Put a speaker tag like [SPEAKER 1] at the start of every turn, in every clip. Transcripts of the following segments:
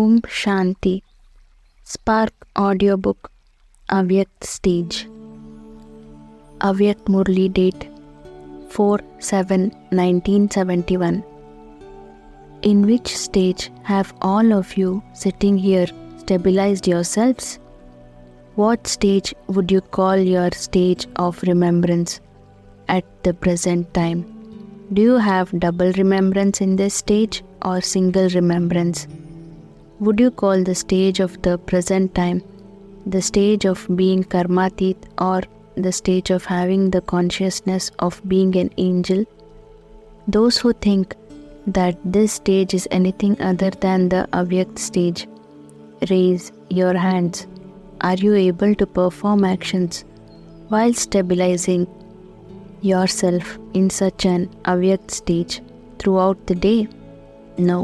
[SPEAKER 1] Om Shanti. SpARC audiobook Avyakt stage. Avyakt Murli date 4/7/1971. In which stage have all of you sitting here stabilized yourselves? What stage would you call your stage of remembrance at the present time? Do you have double remembrance in this stage or single remembrance? Would you call the stage of the present time the stage of being karmatit or the stage of having the consciousness of being an angel? Those who think that this stage is anything other than the Avyakt stage, raise your hands. Are you able to perform actions while stabilizing yourself in such an Avyakt stage throughout the day? No.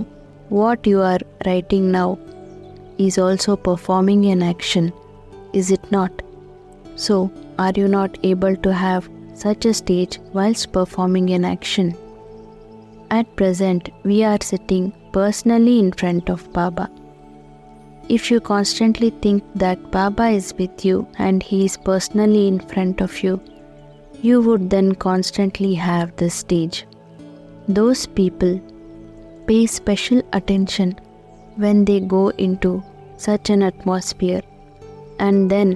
[SPEAKER 1] What you are writing now is also performing an action, is it not? So, are you not able to have such a stage whilst performing an action? At present, we are sitting personally in front of Baba. If you constantly think that Baba is with you and he is personally in front of you, you would then constantly have this stage. Those people pay special attention when they go into such an atmosphere, and then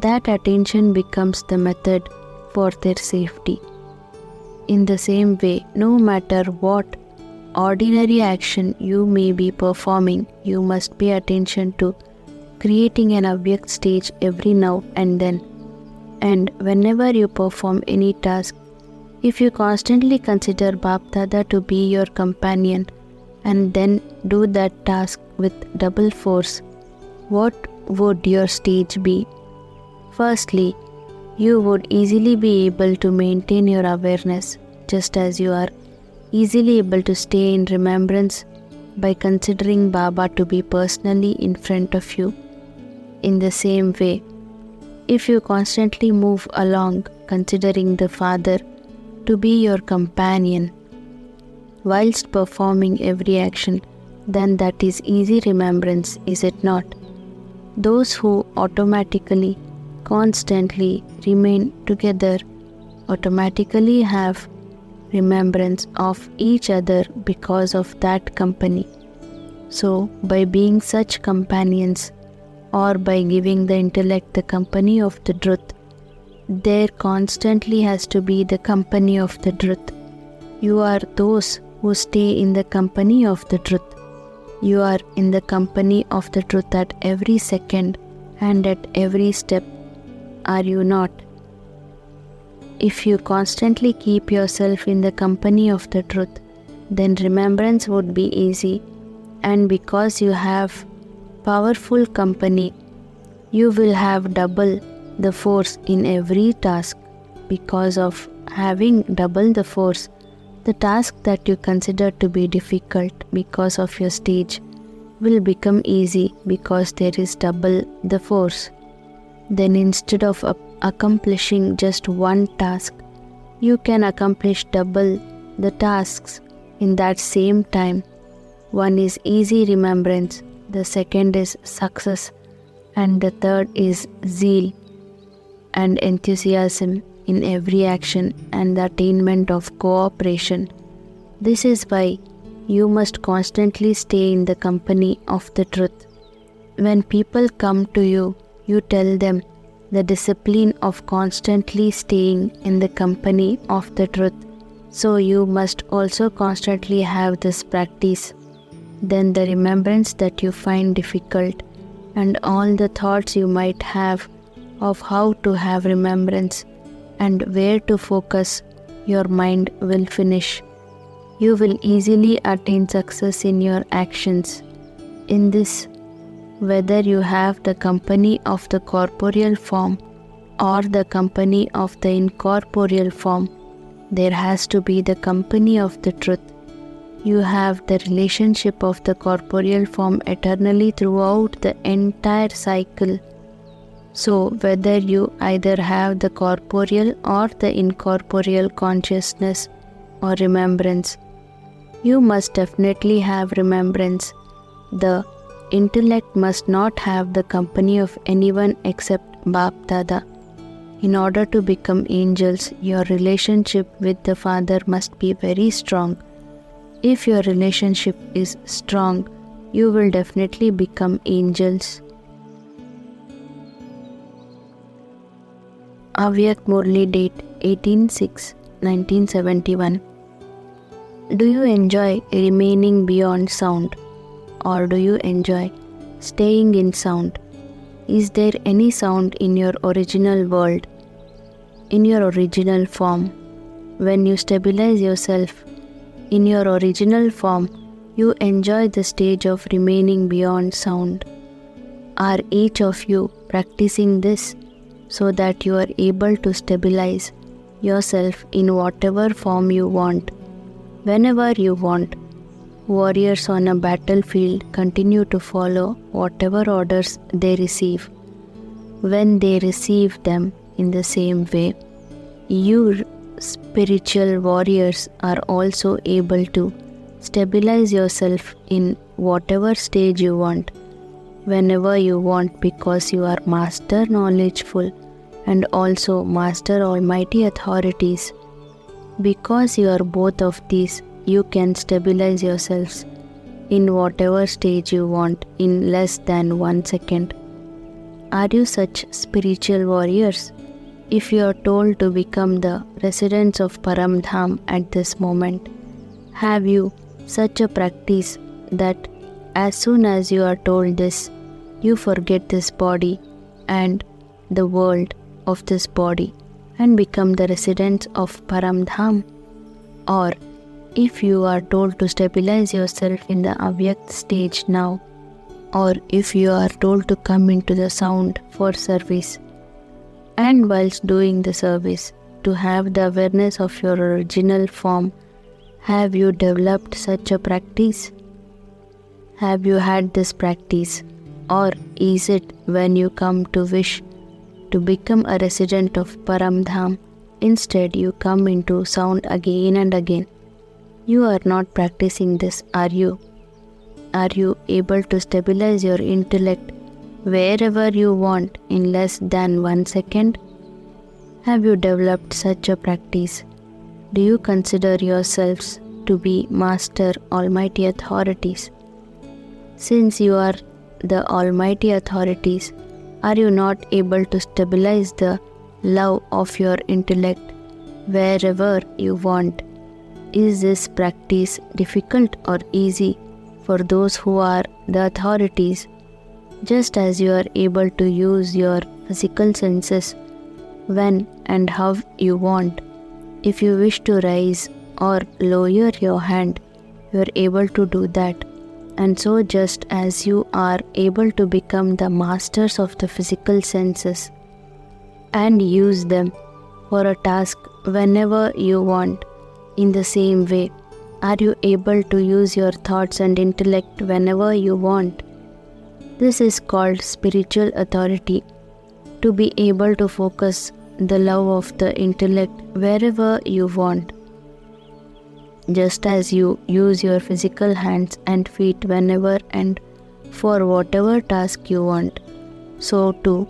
[SPEAKER 1] that attention becomes the method for their safety. In the same way, no matter what ordinary action you may be performing, you must pay attention to creating an Avyakt stage every now and then. And whenever you perform any task, if you constantly consider Bap Dada to be your companion and then do that task with double force, what would your stage be? Firstly, you would easily be able to maintain your awareness, just as you are easily able to stay in remembrance by considering Baba to be personally in front of you. In the same way, if you constantly move along considering the Father to be your companion whilst performing every action, then that is easy remembrance, is it not? Those who automatically, constantly remain together automatically have remembrance of each other because of that company. So, by being such companions, or by giving the intellect the company of the truth, there constantly has to be the company of the truth. You are those who stay in the company of the truth. You are in the company of the truth at every second and at every step, are you not? If you constantly keep yourself in the company of the truth, then remembrance would be easy, and because you have powerful company, you will have double the force in every task. Because of having double the force, the task that you consider to be difficult because of your stage will become easy because there is double the force. Then instead of accomplishing just one task, you can accomplish double the tasks in that same time. One is easy remembrance, the second is success, and the third is zeal and enthusiasm in every action and the attainment of cooperation. This is why you must constantly stay in the company of the truth. When people come to you, you tell them the discipline of constantly staying in the company of the truth. So you must also constantly have this practice. Then the remembrance that you find difficult and all the thoughts you might have of how to have remembrance and where to focus your mind will finish. You will easily attain success in your actions. In this, whether you have the company of the corporeal form or the company of the incorporeal form, there has to be the company of the truth. You have the relationship of the corporeal form eternally throughout the entire cycle. So, whether you either have the corporeal or the incorporeal consciousness or remembrance, you must definitely have remembrance, the intellect must not have the company of anyone except Bap Dada. In order to become angels, your relationship with the Father must be very strong. If your relationship is strong, you will definitely become angels. Avyakt Murli date 18/6/1971. Do you enjoy remaining beyond sound, or do you enjoy staying in sound? Is there any sound in your original world, in your original form? When you stabilize yourself in your original form, you enjoy the stage of remaining beyond sound. Are each of you practicing this so that you are able to stabilize yourself in whatever form you want, whenever you want? Warriors on a battlefield continue to follow whatever orders they receive. When they receive them in the same way, you spiritual warriors are also able to stabilize yourself in whatever stage you want, whenever you want, because you are Master Knowledgeful and also Master Almighty Authorities. Because you are both of these, you can stabilize yourselves in whatever stage you want in less than 1 second. Are you such spiritual warriors? If you are told to become the residents of Param Dham at this moment, have you such a practice that as soon as you are told this, you forget this body and the world of this body and become the residents of Param Dham? Or if you are told to stabilize yourself in the Avyakt stage now, or if you are told to come into the sound for service, and whilst doing the service, to have the awareness of your original form, have you developed such a practice? Have you had this practice? Or is it when you come to wish to become a resident of Param Dham, instead you come into sound again and again? You are not practicing this, are you? Are you able to stabilize your intellect wherever you want in less than 1 second? Have you developed such a practice? Do you consider yourselves to be Master Almighty Authorities? Since you are the Almighty Authorities, are you not able to stabilize the love of your intellect wherever you want? Is this practice difficult or easy for those who are the authorities? Just as you are able to use your physical senses when and how you want, if you wish to raise or lower your hand, you are able to do that. And so just as you are able to become the masters of the physical senses and use them for a task whenever you want, in the same way, are you able to use your thoughts and intellect whenever you want? This is called spiritual authority, to be able to focus the love of the intellect wherever you want. Just as you use your physical hands and feet whenever and for whatever task you want, so too,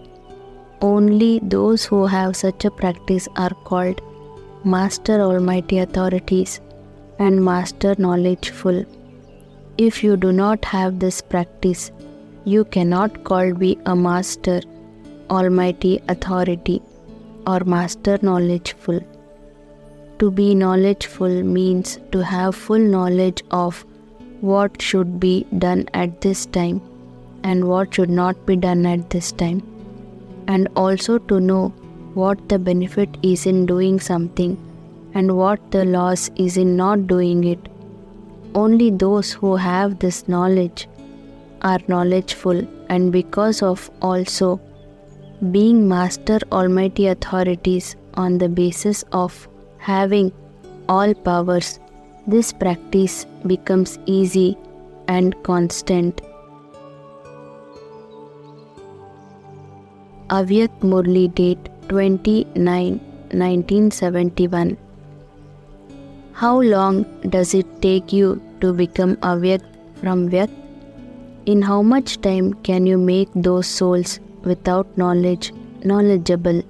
[SPEAKER 1] only those who have such a practice are called Master Almighty Authorities and Master Knowledgeful. If you do not have this practice, you cannot called be a Master Almighty Authority or Master Knowledgeful. To be knowledgeful means to have full knowledge of what should be done at this time and what should not be done at this time, and also to know what the benefit is in doing something and what the loss is in not doing it. Only those who have this knowledge are knowledgeful, and because of also being Master Almighty Authorities on the basis of having all powers, this practice becomes easy and constant. Avyakt Murli date 29/1971. How long does it take you to become Avyakt from Vyakt? In how much time can you make those souls without knowledge knowledgeable?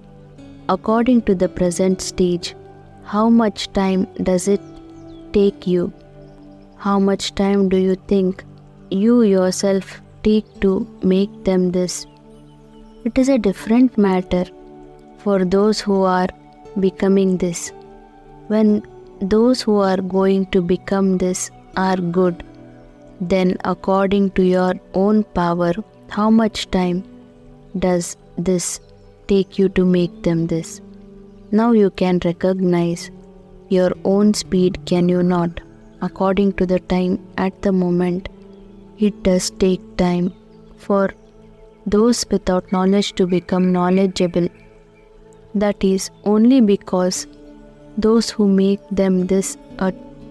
[SPEAKER 1] According to the present stage, how much time does it take you? How much time do you think you yourself take to make them this? It is a different matter for those who are becoming this. When those who are going to become this are good, then according to your own power, how much time does this take you to make them this? Now you can recognize your own speed, can you not? According to the time at the moment, it does take time for those without knowledge to become knowledgeable. That is only because those who make them this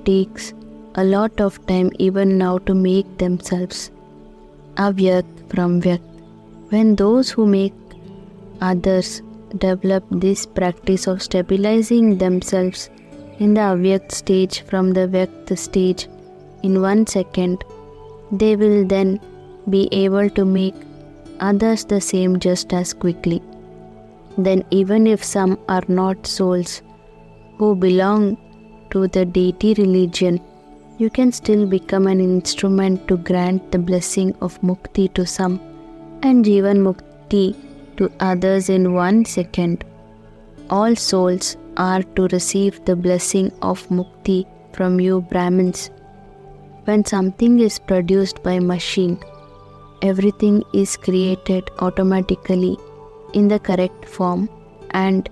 [SPEAKER 1] takes a lot of time even now to make themselves. Avyakt from Vyakt. When those who make others develop this practice of stabilizing themselves in the Avyakt stage from the Vyakt stage in 1 second, they will then be able to make others the same just as quickly. Then even if some are not souls who belong to the deity religion, you can still become an instrument to grant the blessing of Mukti to some and Jivan Mukti to others in 1 second. All souls are to receive the blessing of Mukti from you Brahmins. When something is produced by machine, everything is created automatically in the correct form and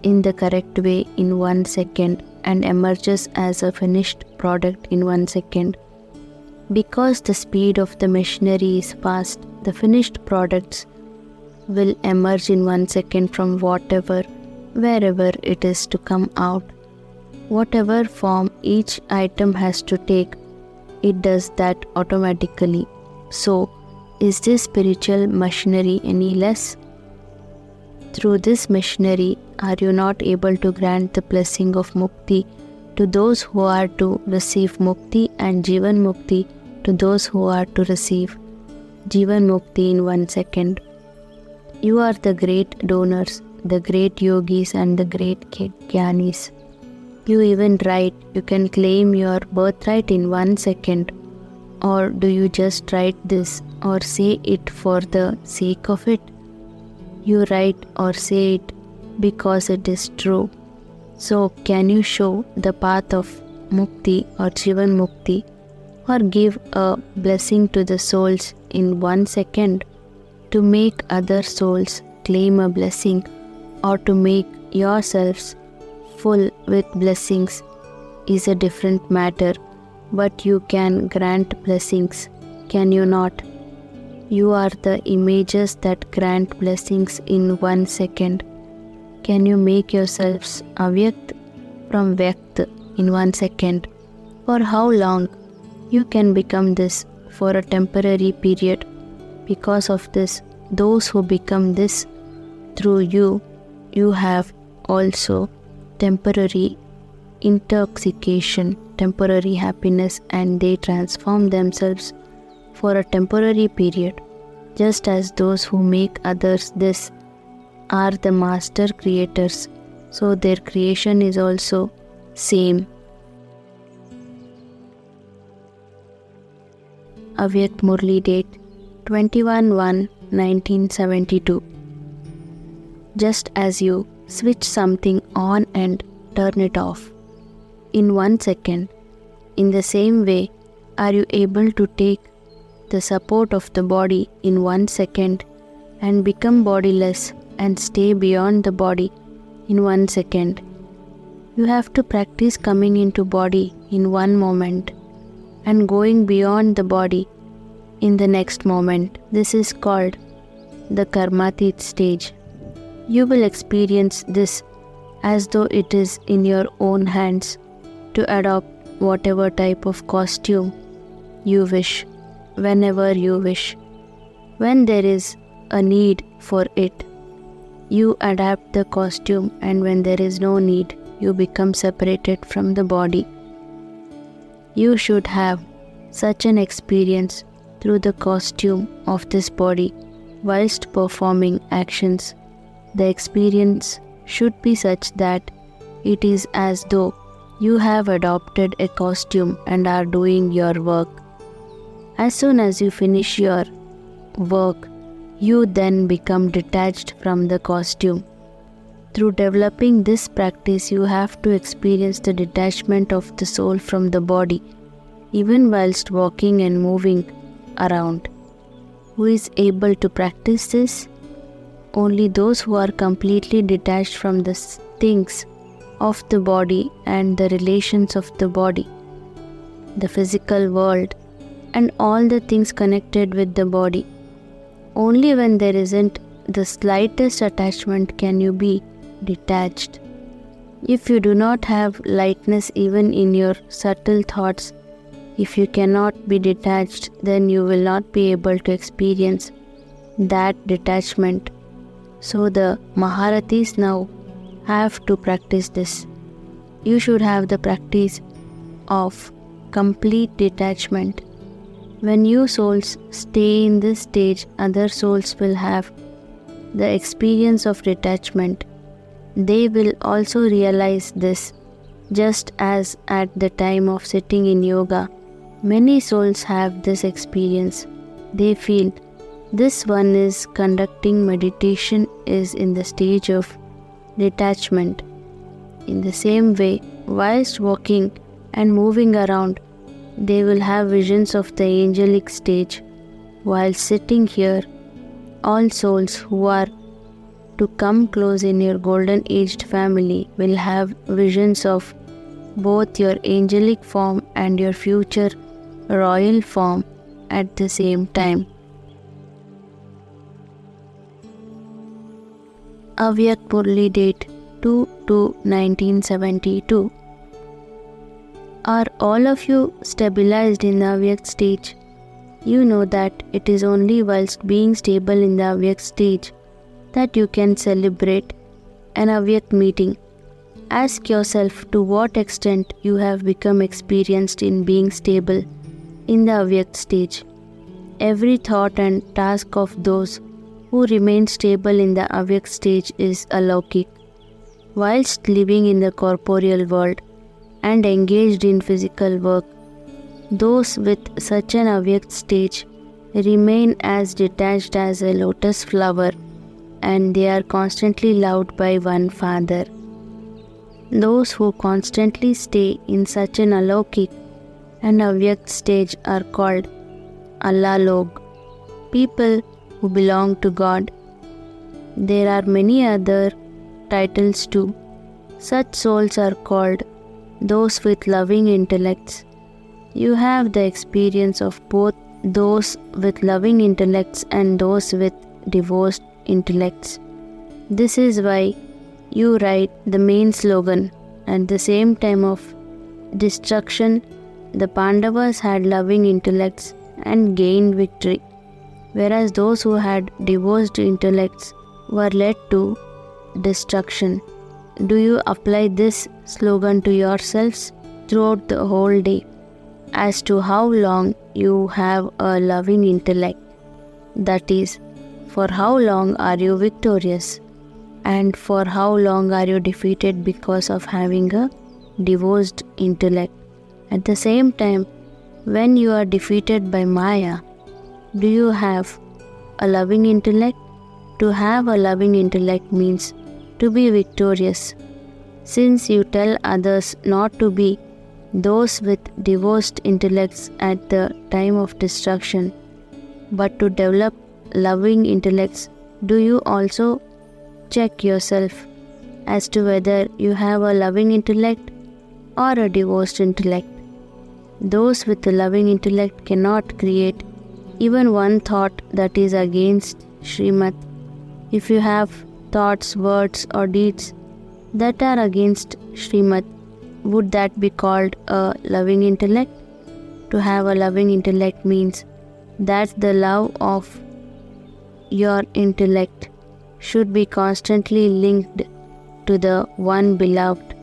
[SPEAKER 1] in the correct way in 1 second and emerges as a finished product in 1 second. Because the speed of the machinery is fast, the finished products will emerge in 1 second from wherever it is to come out. Whatever form each item has to take, it does that automatically. So, is this spiritual machinery any less? Through this machinery, are you not able to grant the blessing of Mukti to those who are to receive Mukti and Jivan Mukti to those who are to receive Jivan Mukti in 1 second? You are the great donors, the great yogis and the great jnanis. You even write, you can claim your birthright in 1 second. Or do you just write this or say it for the sake of it? You write or say it because it is true. So can you show the path of Mukti or Jivan Mukti or give a blessing to the souls in 1 second to make other souls claim a blessing or to make yourselves full with blessings is a different matter, but you can grant blessings, can you not? You are the images that grant blessings in 1 second. Can you make yourselves Avyakt from Vyakt in 1 second? For how long? You can become this for a temporary period. Because of this, those who become this through you, you have also temporary intoxication, temporary happiness, and they transform themselves for a temporary period. Just as those who make others this are the master creators, so their creation is also same. Avyakt Murli date 21/1/1972. Just as you switch something on and turn it off in 1 second, in the same way are you able to take the support of the body in 1 second and become bodiless and stay beyond the body in 1 second. You have to practice coming into body in 1 moment and going beyond the body in the next moment. This is called the Karmatit stage. You will experience this as though it is in your own hands to adopt whatever type of costume you wish, whenever you wish. When there is a need for it, you adapt the costume, and when there is no need, you become separated from the body. You should have such an experience through the costume of this body whilst performing actions. The experience should be such that it is as though you have adopted a costume and are doing your work. As soon as you finish your work, you then become detached from the costume. Through developing this practice, you have to experience the detachment of the soul from the body, even whilst walking and moving around. Who is able to practice this? Only those who are completely detached from the things of the body and the relations of the body, the physical world, and all the things connected with the body. Only when there isn't the slightest attachment can you be detached. If you do not have lightness even in your subtle thoughts, if you cannot be detached, then you will not be able to experience that detachment. So the Maharathis now have to practice this. You should have the practice of complete detachment. When you souls stay in this stage, other souls will have the experience of detachment. They will also realize this, just as at the time of sitting in yoga, many souls have this experience. They feel this one is conducting meditation is in the stage of detachment. In the same way, whilst walking and moving around, they will have visions of the angelic stage. While sitting here, all souls who are to come close in your golden aged family will have visions of both your angelic form and your future royal form at the same time. Avyakt Murli date 2/2/1972. Are all of you stabilized in the Avyakt stage? You know that it is only whilst being stable in the Avyakt stage that you can celebrate an Avyakt meeting. Ask yourself to what extent you have become experienced in being stable in the Avyakt stage. Every thought and task of those who remain stable in the Avyakt stage is alaukik. Whilst living in the corporeal world and engaged in physical work, those with such an Avyakt stage remain as detached as a lotus flower, and they are constantly loved by one Father. Those who constantly stay in such an alaukik and Avyakt stage are called Allah Log, people who belong to God. There are many other titles too. Such souls are called those with loving intellects. You have the experience of both those with loving intellects and those with divorced intellects. This is why you write the main slogan. At the same time of destruction, the Pandavas had loving intellects and gained victory, whereas those who had divorced intellects were led to destruction. Do you apply this slogan to yourselves throughout the whole day as to how long you have a loving intellect? That is, for how long are you victorious, and for how long are you defeated because of having a divorced intellect? At the same time, when you are defeated by Maya, do you have a loving intellect? To have a loving intellect means to be victorious. Since you tell others not to be those with divorced intellects at the time of destruction, but to develop loving intellects, do you also check yourself as to whether you have a loving intellect or a divorced intellect? Those with a loving intellect cannot create even one thought that is against Srimad. If you have thoughts, words, or deeds that are against Srimad, would that be called a loving intellect? To have a loving intellect means that the love of your intellect should be constantly linked to the one beloved.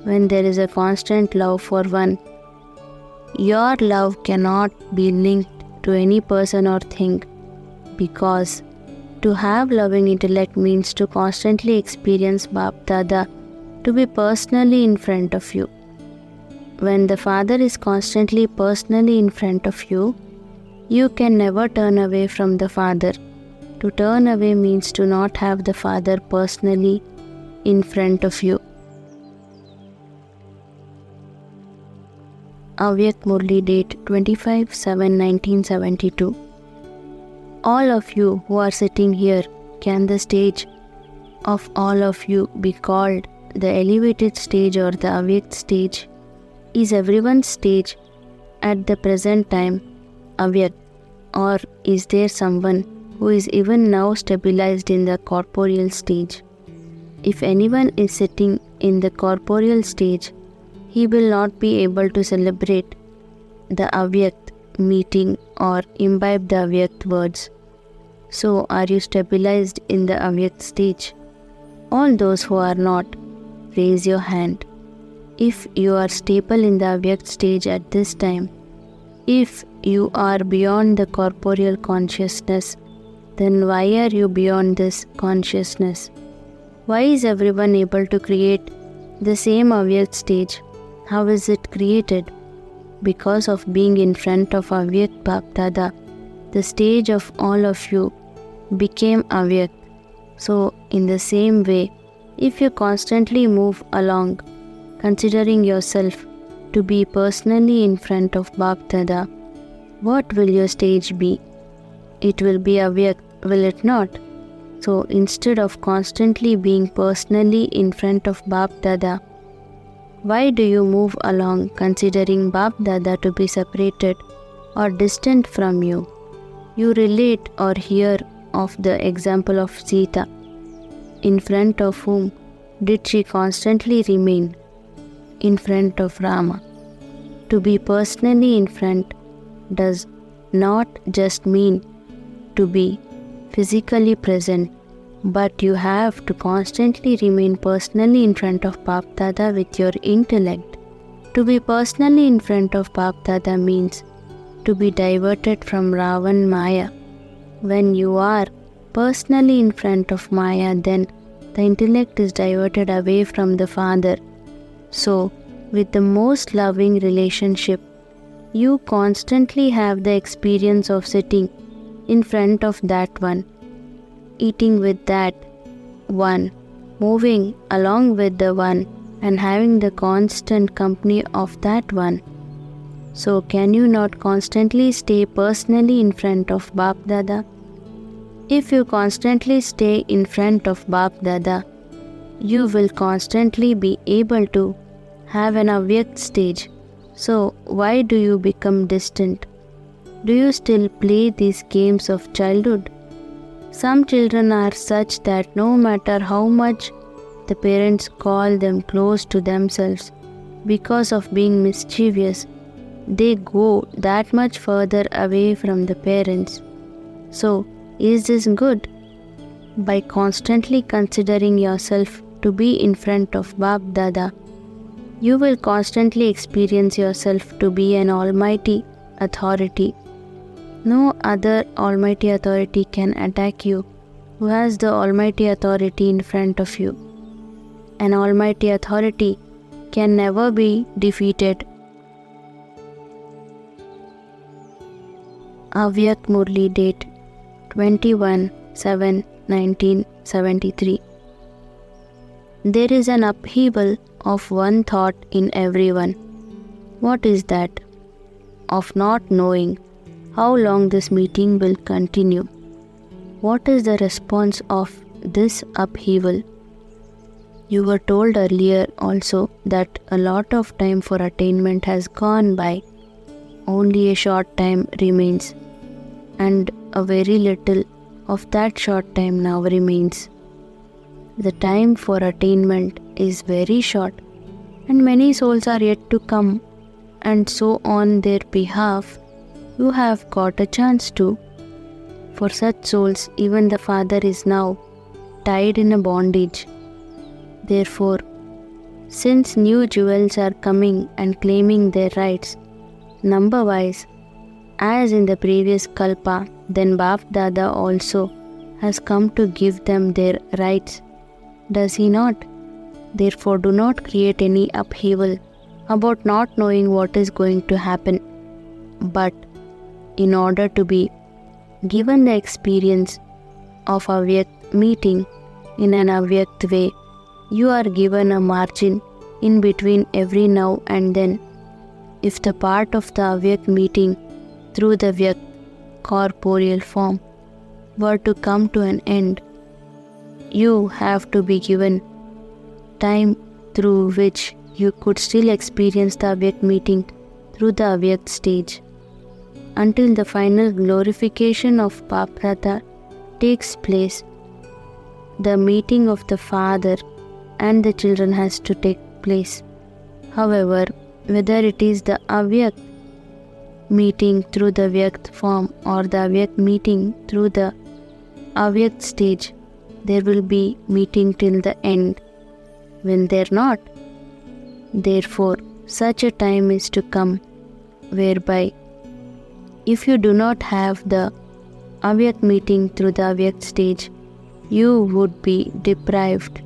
[SPEAKER 1] When there is a constant love for one, your love cannot be linked to any person or thing, because to have loving intellect means to constantly experience Bap Dada to be personally in front of you. When the Father is constantly personally in front of you, you can never turn away from the Father. To turn away means to not have the Father personally in front of you. Avyakt Murli date 25/7/1972. All of you who are sitting here, can the stage of all of you be called the elevated stage or the Avyakt stage? Is everyone's stage at the present time Avyakt, or is there someone who is even now stabilized in the corporeal stage? If anyone is sitting in the corporeal stage, he will not be able to celebrate the Avyakt meeting or imbibe the Avyakt words. So, are you stabilized in the Avyakt stage? All those who are not, raise your hand. If you are stable in the Avyakt stage at this time, if you are beyond the corporeal consciousness, then why are you beyond this consciousness? Why is everyone able to create the same Avyakt stage? How is it created? Because of being in front of Avyakt Bap Dada, the stage of all of you became Avyakt. So, in the same way, if you constantly move along, considering yourself to be personally in front of Bap Dada, what will your stage be? It will be Avyakt, will it not? So, instead of constantly being personally in front of Bap Dada, why do you move along considering Bap Dada to be separated or distant from you? You relate or hear of the example of Sita, in front of whom did she constantly remain? In front of Rama. To be personally in front does not just mean to be physically present, but you have to constantly remain personally in front of Bap Dada with your intellect. To be personally in front of Bap Dada means to be diverted from Ravan Maya. When you are personally in front of Maya, then the intellect is diverted away from the Father. So, with the most loving relationship, you constantly have the experience of sitting in front of that one, eating with that one, moving along with the one, and having the constant company of that one. So, can you not constantly stay personally in front of Bap Dada? If you constantly stay in front of Bap Dada, you will constantly be able to have an Avyakt stage. So, why do you become distant? Do you still play these games of childhood? Some children are such that no matter how much the parents call them close to themselves, because of being mischievous, they go that much further away from the parents. So, is this good? By constantly considering yourself to be in front of Bap Dada, you will constantly experience yourself to be an almighty authority. No other almighty authority can attack you who has the almighty authority in front of you. An almighty authority can never be defeated. Avyakt Murli date 21/7/1973. There is an upheaval of one thought in everyone. What is that? Of not knowing how long this meeting will continue. What is the response of this upheaval? You were told earlier also that a lot of time for attainment has gone by. Only a short time remains, and a very little of that short time now remains. The time for attainment is very short, and many souls are yet to come, and so on their behalf, you have got a chance to. For such souls, even the Father is now tied in a bondage. Therefore, since new jewels are coming and claiming their rights, number-wise, as in the previous Kalpa, then Bap Dada also has come to give them their rights. Does he not? Therefore, do not create any upheaval about not knowing what is going to happen. But in order to be given the experience of Avyakt meeting in an Avyakt way, you are given a margin in between every now and then. If the part of the Avyakt meeting through the Vyakt corporeal form were to come to an end, you have to be given time through which you could still experience the Avyakt meeting through the Avyakt stage, until the final glorification of Paprata takes place. The meeting of the father and the children has to take place. However, whether it is the Avyakt meeting through the Vyakt form or the Avyakt meeting through the Avyakt stage, there will be meeting till the end. Will there not? Therefore, such a time is to come whereby if you do not have the Avyakt meeting through the Avyakt stage, you would be deprived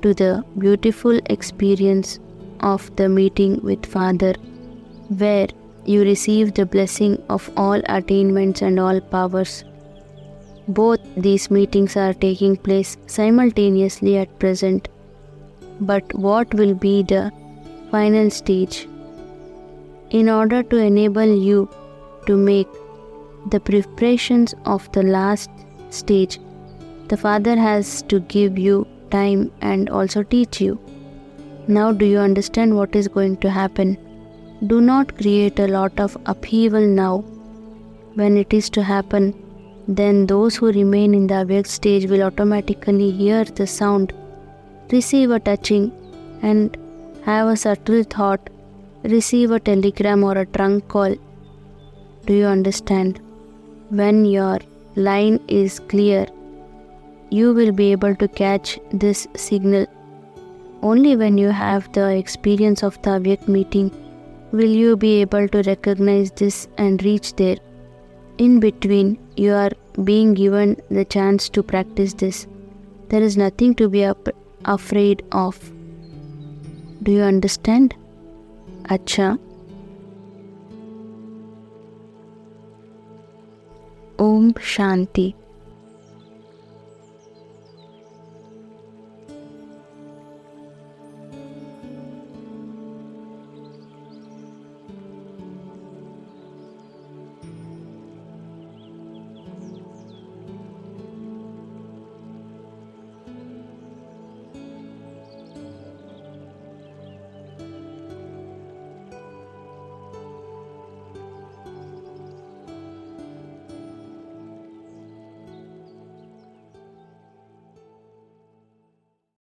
[SPEAKER 1] to the beautiful experience of the meeting with Father, where you receive the blessing of all attainments and all powers. Both these meetings are taking place simultaneously at present. But what will be the final stage? In order to enable you to make the preparations of the last stage, the Father has to give you time and also teach you. Now do you understand what is going to happen? Do not create a lot of upheaval now. When it is to happen, then those who remain in the Avyakt stage will automatically hear the sound, receive a touching, and have a subtle thought, receive a telegram or a trunk call. Do you understand? When your line is clear, you will be able to catch this signal. Only when you have the experience of the Avyakt meeting will you be able to recognize this and reach there. In between, you are being given the chance to practice this. There is nothing to be afraid of. Do you understand? Acha. Om Shanti.